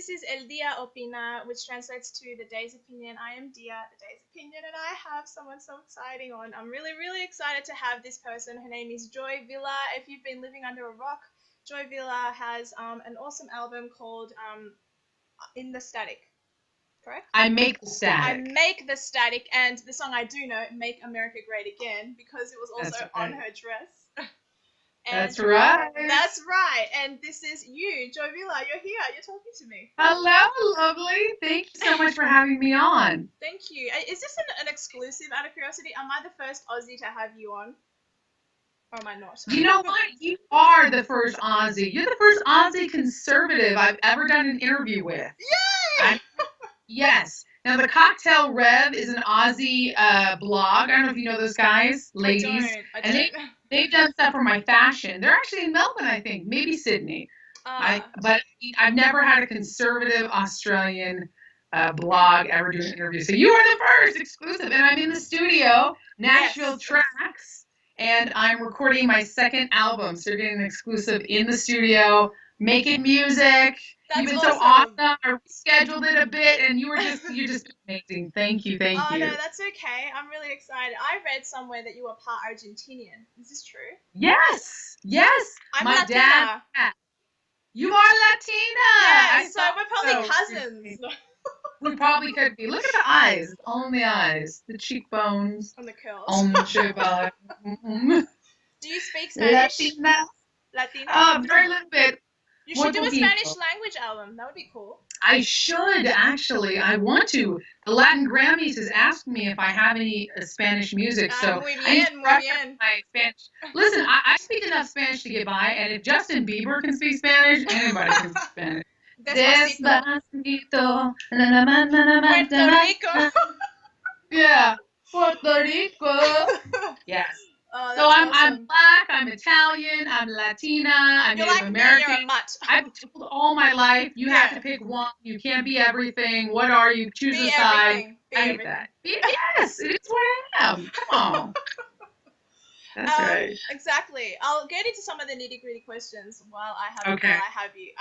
this is El Dia Opina, which translates to the day's opinion. I am Dia, the day's opinion, and I have someone so exciting on. I'm really, really excited to have this person. Her name is Joy Villa. If you've been living under a rock, Joy Villa has an awesome album called In the Static. Correct? I Make the I Static. Make the Static, and the song I do know, Make America Great Again, because it was also on her dress. And That's right. That's right. And this is you, Joy Villa. You're here. You're talking to me. Hello, lovely. Thank you so much for having me on. Thank you. Is this an exclusive out of curiosity? Am I the first Aussie to have you on? Or am I not? You know what? You are the first Aussie. You're the first Aussie conservative I've ever done an interview with. Yay! Yes. Now, the Cocktail Rev is an Aussie blog. I don't know if you know those guys, ladies. I don't. They've done stuff for my fashion. They're actually in Melbourne, I think, maybe Sydney. But I've never had a conservative Australian blog ever do an interview. So you are the first exclusive. And I'm in the studio, Nashville Tracks, and I'm recording my second album. So you're getting an exclusive in the studio, making music. You've been so awesome. I rescheduled it a bit, and you're just amazing. Thank you. Oh, no, that's okay. I'm really excited. I read somewhere that you were part Argentinian. Is this true? Yes. I'm my Latina. Dad. You are Latina. Yeah, so we're probably cousins. We probably could be. Look at the eyes. On the eyes. The cheekbones. On the curls. On the cheekbones. Do you speak Spanish? Latina? Very little bit. You should do a Spanish language album. That would be cool. I should, actually. I want to. The Latin Grammys has asked me if I have any Spanish music, so muy bien, I need to muy practice bien. my Spanish. Listen, I speak enough Spanish to get by, and if Justin Bieber can speak Spanish, anybody can speak Spanish. Despacito. Puerto Rico. Yeah, Puerto Rico. Yes. Oh, so I'm black, I'm Italian, I'm Latina, I'm Native American. You're a mutt. I've told all my life, you have to pick one. You can't be everything. What are you? Choose a side. I hate that. Yes, it is what I am. Come on. That's right. Exactly. I'll get into some of the nitty-gritty questions while I have you.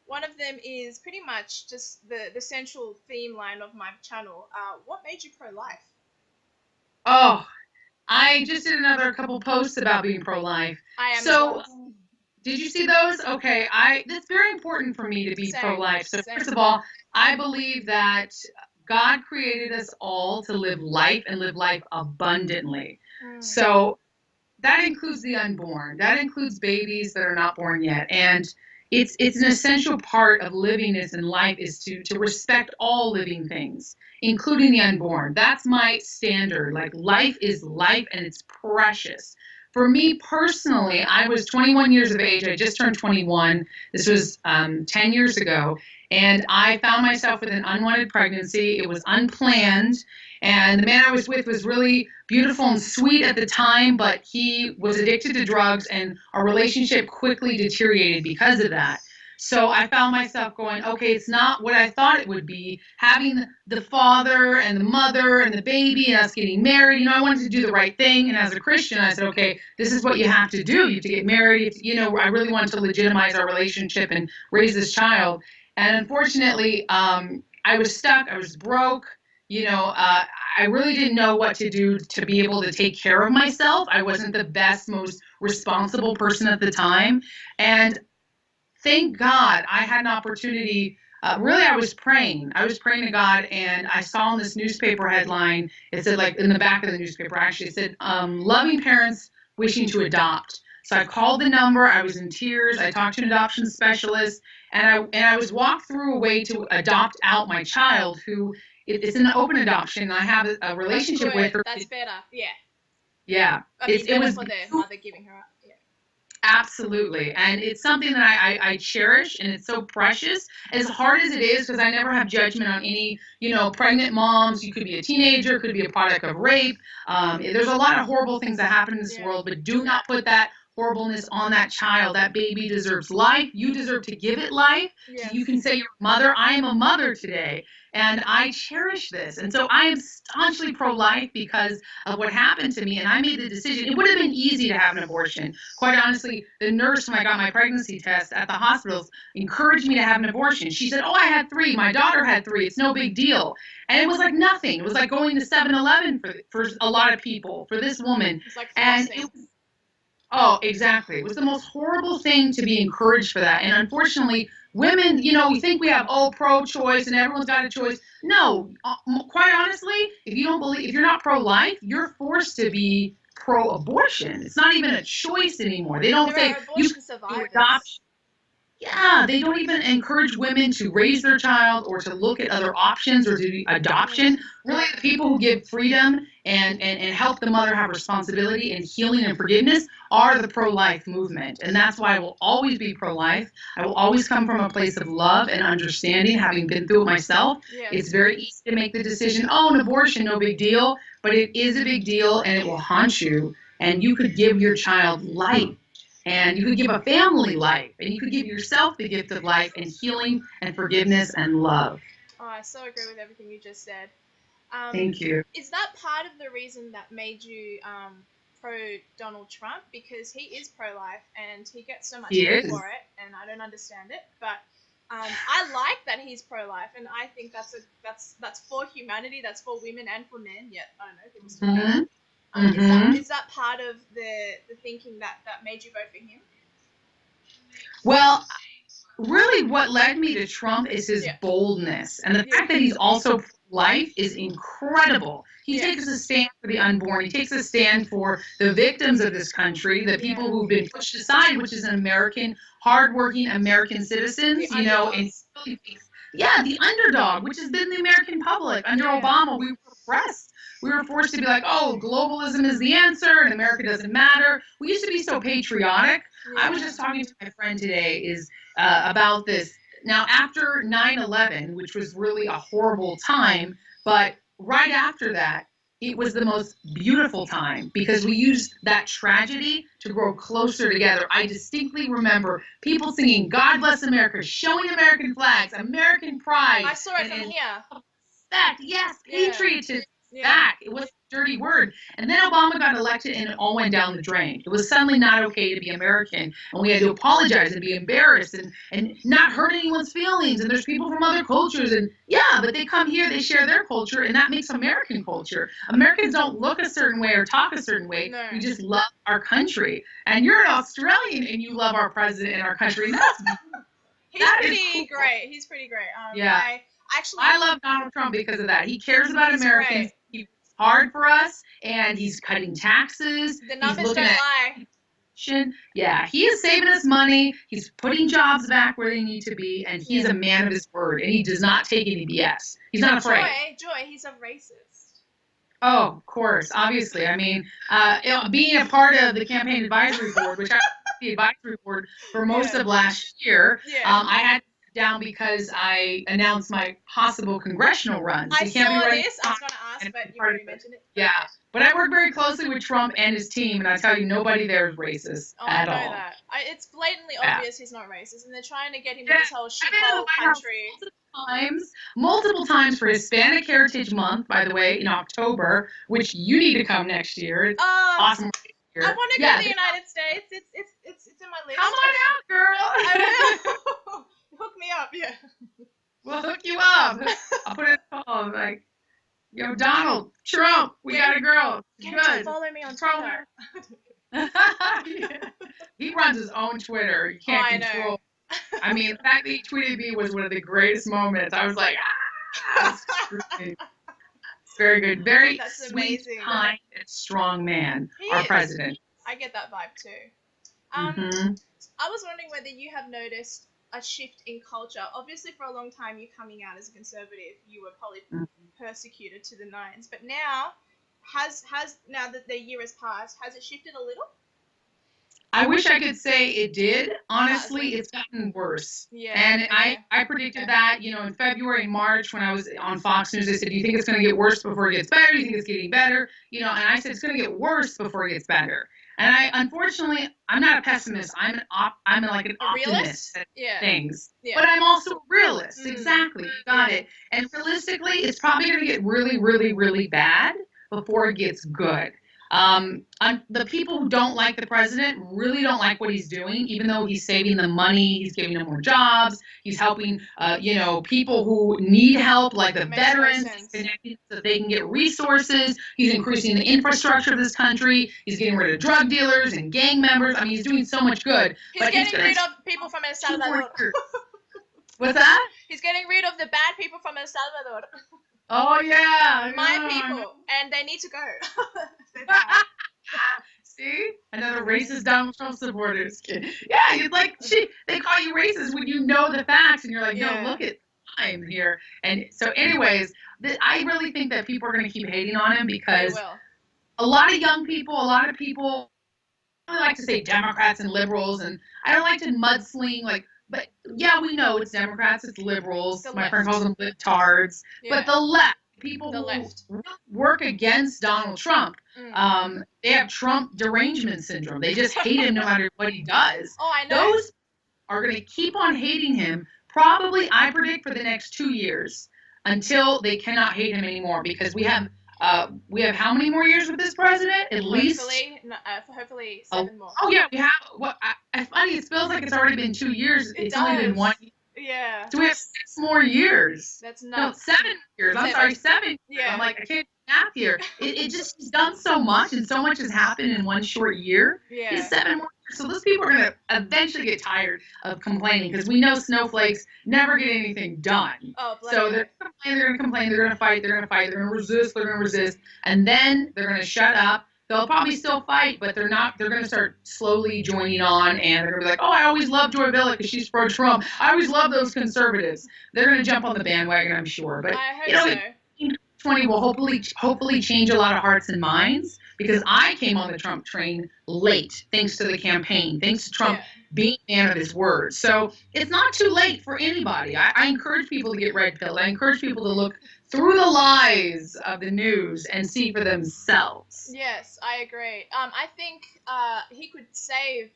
One of them is pretty much just the central theme line of my channel. What made you pro-life? Oh, I just did another couple posts about being pro-life. I am. So, did you see those? Okay, it's very important for me to be pro-life. So first of all, I believe that God created us all to live life and live life abundantly. So that includes the unborn. That includes babies that are not born yet. And it's an essential part of living this in life is to respect all living things, including the unborn. That's my standard. Like, life is life, and it's precious. For me personally, I was 21 years of age. I just turned 21. This was 10 years ago. And I found myself with an unwanted pregnancy. It was unplanned. And the man I was with was really beautiful and sweet at the time, but he was addicted to drugs, and our relationship quickly deteriorated because of that. So I found myself going, okay, it's not what I thought it would be, having the father and the mother and the baby and us getting married. You know, I wanted to do the right thing. And as a Christian, I said, okay, this is what you have to do. You have to get married. You know, I really wanted to legitimize our relationship and raise this child. And unfortunately, I was stuck. I was broke. You know, I really didn't know what to do to be able to take care of myself. I wasn't the best, most responsible person at the time. And thank God I had an opportunity. Really, I was praying. I was praying to God, and I saw in this newspaper headline, it said, like, in the back of the newspaper, actually, it said, loving parents wishing to adopt. So I called the number. I was in tears. I talked to an adoption specialist, and I was walked through a way to adopt out my child, who it's an open adoption. I have a relationship with her. That's better. Yeah. Yeah. It was for the mother giving her up. Yeah. Absolutely. And it's something that I cherish, and it's so precious. As hard as it is, because I never have judgment on any, pregnant moms. You could be a teenager, could be a product of rape. There's a lot of horrible things that happen in this world, but do not put that horribleness on that child. That baby deserves life. You deserve to give it life. Yes. So you can say you're a mother. I am a mother today. And I cherish this. And so I am staunchly pro-life because of what happened to me. And I made the decision. It would have been easy to have an abortion. Quite honestly, the nurse, when I got my pregnancy test at the hospitals, encouraged me to have an abortion. She said, oh, I had 3. My daughter had 3. It's no big deal. And it was like nothing. It was like going to 7-Eleven for a lot of people, for this woman. It's like and it was, oh, exactly. It was the most horrible thing to be encouraged for that. And unfortunately, women, we think we have, pro-choice and everyone's got a choice. No, quite honestly, if you're not pro-life, you're forced to be pro-abortion. It's not even a choice anymore. They don't say you can do adoption. Yeah, they don't even encourage women to raise their child or to look at other options or to do adoption. Really, the people who give freedom and help the mother have responsibility and healing and forgiveness are the pro-life movement. And that's why I will always be pro-life. I will always come from a place of love and understanding, having been through it myself. Yes. It's very easy to make the decision, an abortion, no big deal. But it is a big deal, and it will haunt you. And you could give your child life. And you could give a family life, and you could give yourself the gift of life and healing and forgiveness and love. Oh, I so agree with everything you just said. Thank you. Is that part of the reason that made you pro Donald Trump? Because he is pro-life and he gets so much hate for it, and I don't understand it. But I like that he's pro-life, and I think that's for humanity, that's for women and for men. Yet I don't know if it was together. Is that part of the thinking that made you vote for him? Well, really what led me to Trump is his boldness. And the fact that he's also pro-life is incredible. He takes a stand for the unborn. He takes a stand for the victims of this country, the people who've been pushed aside, which is an American, hardworking American citizens, and the underdog, which has been the American public. Under Obama, we were oppressed. We were forced to be like, globalism is the answer and America doesn't matter. We used to be so patriotic. I was just talking to my friend today about this. Now, after 9/11, which was really a horrible time, but right after that, it was the most beautiful time because we used that tragedy to grow closer together. I distinctly remember people singing God Bless America, showing American flags, American pride. I saw it from here. Respect, yes, patriotism. Back. It was a dirty word. And then Obama got elected and it all went down the drain. It was suddenly not okay to be American. And we had to apologize and be embarrassed and not hurt anyone's feelings. And there's people from other cultures. And but they come here, they share their culture, and that makes American culture. Americans don't look a certain way or talk a certain way. No. We just love our country. And you're an Australian and you love our president and our country. He's pretty great. He's pretty great. I love Donald Trump because of that. He cares about Americans. He's hard for us, and he's cutting taxes. The numbers don't lie. Yeah, he is saving us money. He's putting jobs back where they need to be, and he's a man of his word, and he does not take any BS. He's not afraid. Joy, he's a racist. Oh, of course, obviously. I mean, being a part of the campaign advisory board, which I was the advisory board for most of last year, I had down because I announced my possible congressional runs. I saw this. I was going to ask, but you already mentioned it. Yeah, but I work very closely with Trump and his team, and I tell you, nobody there is racist at all. I know that. It's blatantly obvious he's not racist, and they're trying to get him to this whole shithole country. Multiple times for Hispanic Heritage Month, by the way, in October, which you need to come next year. It's awesome. I want to go to the United States. It's in my list. Come on out, girl. I will. Hook me up, We'll hook you up. I'll put it on like, Donald Trump, we got a girl. Good. Follow me on Twitter. He runs his own Twitter. You can't control. I mean, the fact that he tweeted me was one of the greatest moments. I was like, it's very good. Very sweet, kind, and strong man. Our president. I get that vibe too. I was wondering whether you have noticed a shift in culture. Obviously, for a long time, you coming out as a conservative, you were probably persecuted to the nines. But now, now that the year has passed, has it shifted a little? I wish I could say it did. Honestly, it's gotten worse. And I predicted that, in February and March when I was on Fox News. They said, do you think it's going to get worse before it gets better? Do you think it's getting better? And I said, it's going to get worse before it gets better. And unfortunately, I'm not a pessimist. I'm like an optimist at things. Yeah. But I'm also a realist. Exactly. You got it. And realistically, it's probably going to get really, really, really bad before it gets good. The people who don't like the president really don't like what he's doing, even though he's saving them money, he's giving them more jobs, he's helping, people who need help, like the veterans, connecting so they can get resources. He's increasing the infrastructure of this country. He's getting rid of drug dealers and gang members. I mean, he's doing so much good. He's getting rid of people from El Salvador. What's that? He's getting rid of the bad people from El Salvador. Oh yeah, my people, and they need to go. See, another racist Donald Trump supporters. Yeah, they call you racist when you know the facts, and you're like, no, look at time here. And so, anyways, I really think that people are going to keep hating on him because a lot of young people, a lot of people, I really like to say Democrats and liberals, and I don't like to mudsling but yeah, we know it's Democrats, it's liberals. My friend calls them libtards. Yeah. But the left, people who work against Donald Trump, they have Trump derangement syndrome. They just hate him no matter what he does. Oh, I know. Those are going to keep on hating him, probably, I predict, for the next 2 years until they cannot hate him anymore, because we have how many more years with this president? At least hopefully 7 more. Oh yeah, we have. It's funny. It feels like it's already been 2 years. It's only been 1 year. Yeah. So we have 6 more years. That's nuts. No, 7 years. I'm sorry, 7 years. Yeah. I'm like, I can't do math here. He's done so much, and so much has happened in one short year. Yeah. He has 7 more years. So those people are going to eventually get tired of complaining, because we know snowflakes never get anything done. Oh, so they're going to complain, they're going to fight, they're going to resist, and then they're going to shut up. They'll probably still fight, but they're not. They're going to start slowly joining on, and they're going to be like, "Oh, I always loved Joy Villa because she's pro-Trump. I always love those conservatives." They're going to jump on the bandwagon, I'm sure. But I hope so. 2020 will hopefully change a lot of hearts and minds, because I came on the Trump train late, thanks to the campaign, thanks to Trump being a man of his word. So it's not too late for anybody. I encourage people to get red pilled. I encourage people to look through the lies of the news and see for themselves. Yes, I agree. I think he could save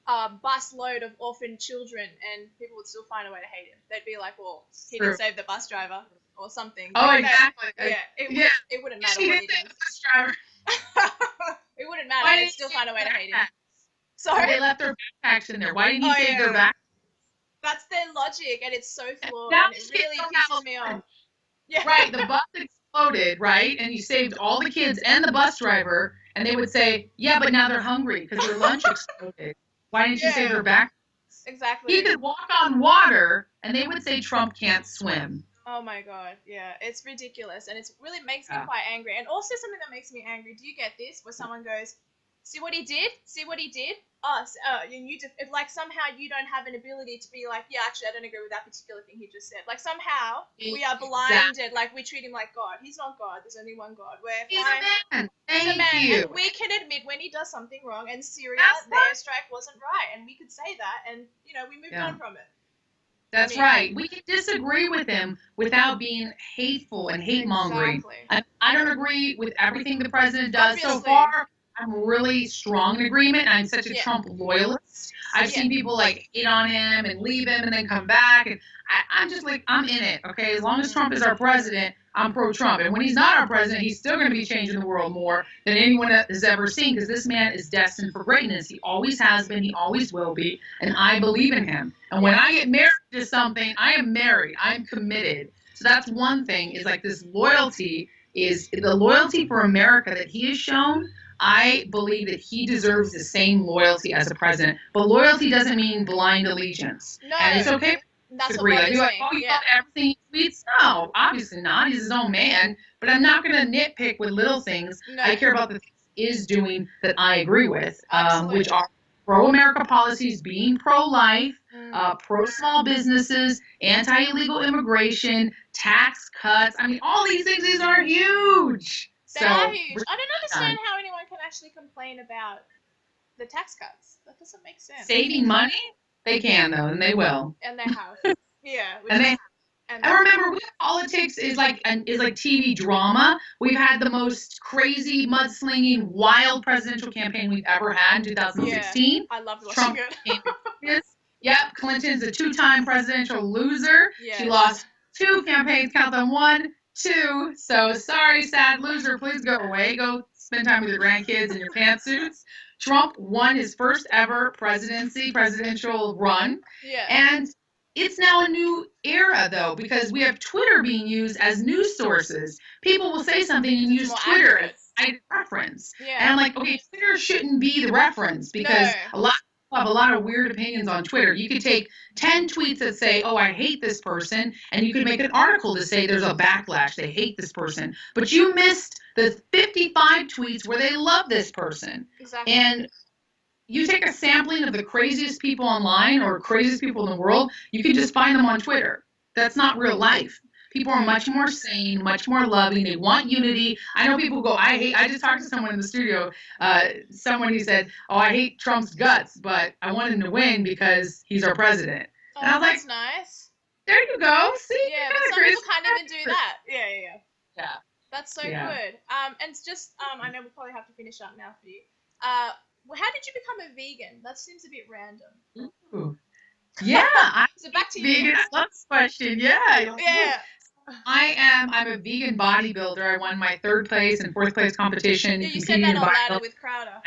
a busload of orphaned children, and people would still find a way to hate him. They'd be like, well, he didn't save the bus driver or something. Oh, exactly. It wouldn't matter what he did. Bus driver. It wouldn't matter. They'd still find a way to hate him. Sorry? They left their backpacks in there. Why didn't he save their backpacks? That's their logic, and it's so flawed, and it really pisses me off. Yeah. Right, the bus exploded, right? And you saved all the kids and the bus driver, and they would say, yeah, but now they're hungry because their lunch exploded. Why didn't you save their backpacks? Exactly. He could walk on water, and they would say Trump can't swim. Oh my God, yeah, it's ridiculous, and it really makes me quite angry. And also something that makes me angry, do you get this, where someone goes, see what he did? See what he did? If like somehow you don't have an ability to be like, yeah, actually I don't agree with that particular thing he just said. Like somehow we are blinded, like we treat him like God. He's not God. There's only one God. He's a man. He's a man. And we can admit when he does something wrong. And Syria, the airstrike wasn't right, and we could say that, and we moved on from it. That's right. We can disagree with him without being hateful and hate mongering. Exactly. I don't agree with everything the president does so far. I'm really strong in agreement. I'm such a Trump loyalist. I've seen people hate on him and leave him and then come back. And I'm just like, I'm in it. Okay. As long as Trump is our president, I'm pro-Trump. And when he's not our president, he's still going to be changing the world more than anyone has ever seen, because this man is destined for greatness. He always has been. He always will be. And I believe in him. And when I get married to something, I am married. I'm committed. So that's one thing, is like this loyalty, is the loyalty for America that he has shown. I believe that he deserves the same loyalty as a president. But loyalty doesn't mean blind allegiance. No. And it's okay to agree. Like, oh, you love everything he tweets? No, obviously not. He's his own man. But I'm not going to nitpick with little things. No. I care about the things he is doing that I agree with, which are pro-America policies, being pro-life, pro-small businesses, anti-illegal immigration, tax cuts. I mean, all these things are huge. They are huge. I don't understand how anyone can actually complain about the tax cuts. That doesn't make sense. Saving money? They can, though, and they will. And they have. Yeah. And And remember, politics is like TV drama. We've had the most crazy, mudslinging, wild presidential campaign we've ever had in yeah, 2016. I loved watching Trump it. became victorious. Yep, Clinton's a two-time presidential loser. She Yes. lost 2 campaigns, count them, 1, 2. So sorry, sad loser. Please go away. Go spend time with your grandkids in your pantsuits. Trump won his first ever presidential run. Yeah. And it's now a new era, though, because we have Twitter being used as news sources. People will say something and use Twitter as a reference. Yeah. And I'm like, okay, Twitter shouldn't be the reference because a lot of people have a lot of weird opinions on Twitter. You could take 10 tweets that say, oh, I hate this person, and you could make an article to say there's a backlash, they hate this person. But you missed the 55 tweets where they love this person. Exactly. And you take a sampling of the craziest people online or craziest people in the world, you can just find them on Twitter. That's not real life. People are much more sane, much more loving. They want unity. I know people go, I just talked to someone in the studio, someone who said, oh, I hate Trump's guts, but I want him to win because he's our president. Oh, and I was that's like, nice. There you go. See? Yeah, but some people can't even do that. Yeah. Yeah. That's so Yeah. good. And it's just, I know we'll probably have to finish up now for you. Well, how did you become a vegan? That seems a bit random. Ooh. Yeah, So back to vegan. you. I love this question. Yeah. Yeah. I'm a vegan bodybuilder. I won my 3rd place and 4th place competition. Yeah, you said that on Ladder with Crowder.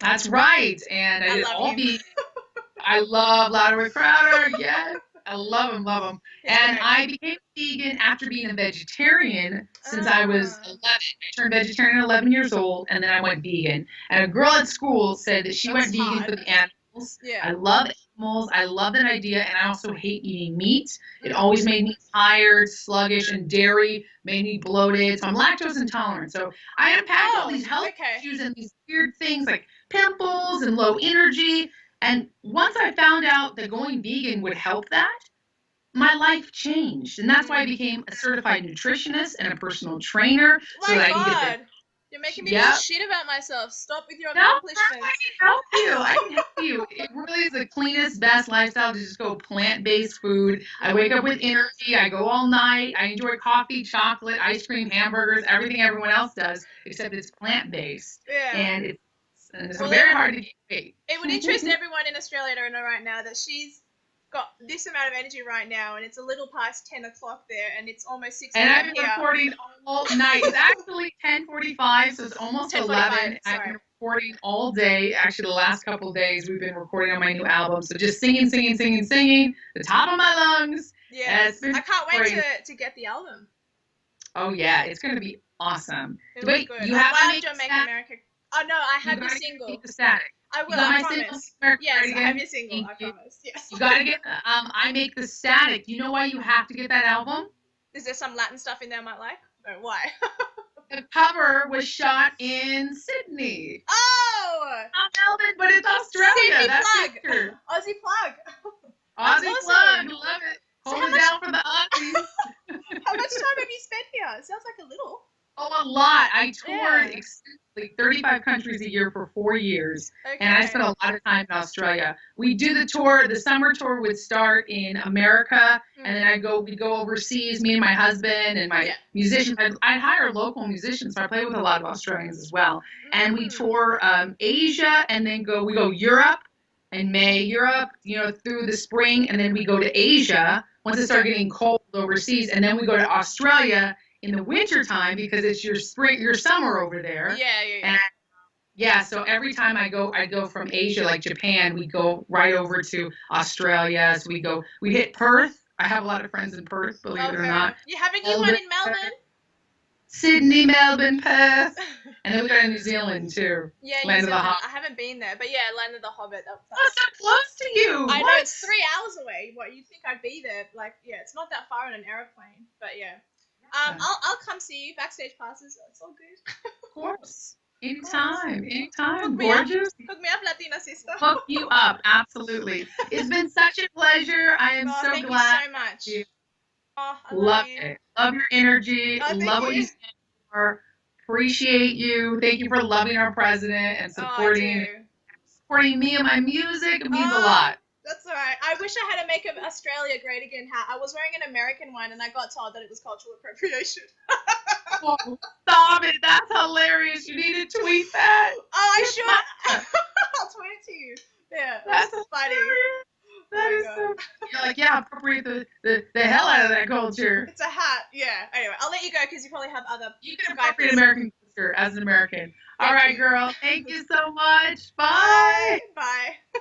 That's right. And I did all vegan. I love Ladder with Crowder. Yes. I love him. And great. I became vegan after being a vegetarian since I was 11. I turned vegetarian at 11 years old, and then I went vegan. And a girl at school said that she went vegan for the animals. Yeah. I love animals. I love that idea, and I also hate eating meat. It always made me tired, sluggish, and dairy made me bloated. So I'm lactose intolerant. So I unpacked all these health issues and these weird things like pimples and low energy. And once I found out that going vegan would help that, my life changed. And that's why I became a certified nutritionist and a personal trainer. Oh so my that God. I can get You're making me feel shit about myself. Stop with your accomplishments. I can help you. I can help you. It really is the cleanest, best lifestyle to just go plant-based food. I wake up with energy. I go all night. I enjoy coffee, chocolate, ice cream, hamburgers, everything everyone else does, except it's plant-based. Yeah. And it's very hard to get weight. It would interest everyone in Australia to know right now that she's got this amount of energy right now, and it's a little past 10 o'clock there, and it's almost 6 a.m. here. And I've been recording all night. It's actually 10:45, so it's almost 11. I've been recording all day. Actually, the last couple of days, we've been recording on my new album. So just singing, the top of my lungs. Yeah, I can't wait to get the album. Oh, yeah, it's going to be awesome. Wait, you have to make America. Oh, no, I have your single. Keep the static. I will, I promise. Yes, I have your single, I promise. Yes. You gotta get, I Make the Static. You know why you have to get that album? Is there some Latin stuff in there I might like? No, why? The cover was shot in Sydney. Oh! Not Melbourne, but it's Australia. Sydney That's plug. picture. Aussie plug. Aussie awesome. plug. Love it. Hold it down for the Aussies. How much time have you spent here? It sounds like a little. Oh, a lot. I toured extensively, 35 countries a year for 4 years. Okay. And I spent a lot of time in Australia. We do the tour. The summer tour would start in America, and then we'd go overseas, me and my husband and my musicians. I'd hire local musicians, so I play with a lot of Australians as well. And we tour Asia, and then we go Europe in May, through the spring, and then we go to Asia once it starts getting cold overseas, and then we go to Australia in the winter time because it's your summer over there. Yeah. So every time I go from Asia, like Japan, we go right over to Australia. So we hit Perth. I have a lot of friends in Perth, believe it or not. You have a new one in Melbourne? Sydney, Melbourne, Perth. And then we go to New Zealand too. Yeah, New Zealand. I haven't been there, but yeah, Land of the Hobbit. That's so close to you. I know, it's 3 hours away. What, you'd think I'd be there? Like, yeah, it's not that far on an aeroplane, but yeah. I'll come see you. Backstage passes. It's all good. Of course. Anytime. Gorgeous. Hook me up, Latina sister. Hook you up. Absolutely. It's been such a pleasure. I am so thank glad. You so much. I love it. Love your energy. Love what you stand for. Appreciate you. Thank you for loving our president and supporting me and my music. It means a lot. That's all right. I wish I had a Make Australia Great Again hat. I was wearing an American one, and I got told that it was cultural appropriation. Oh, stop it. That's hilarious. You need to tweet that. Oh, I It's should. not. I'll tweet it to you. Yeah, That's that's funny. hilarious. Oh That my is god. so. You're like, yeah, appropriate the hell out of that culture. It's a hat. Yeah. Anyway, I'll let you go because you probably have other You can Skypers. appropriate American culture as an American. All Thank right, you. girl. Thank you so much. Bye. Bye. Bye.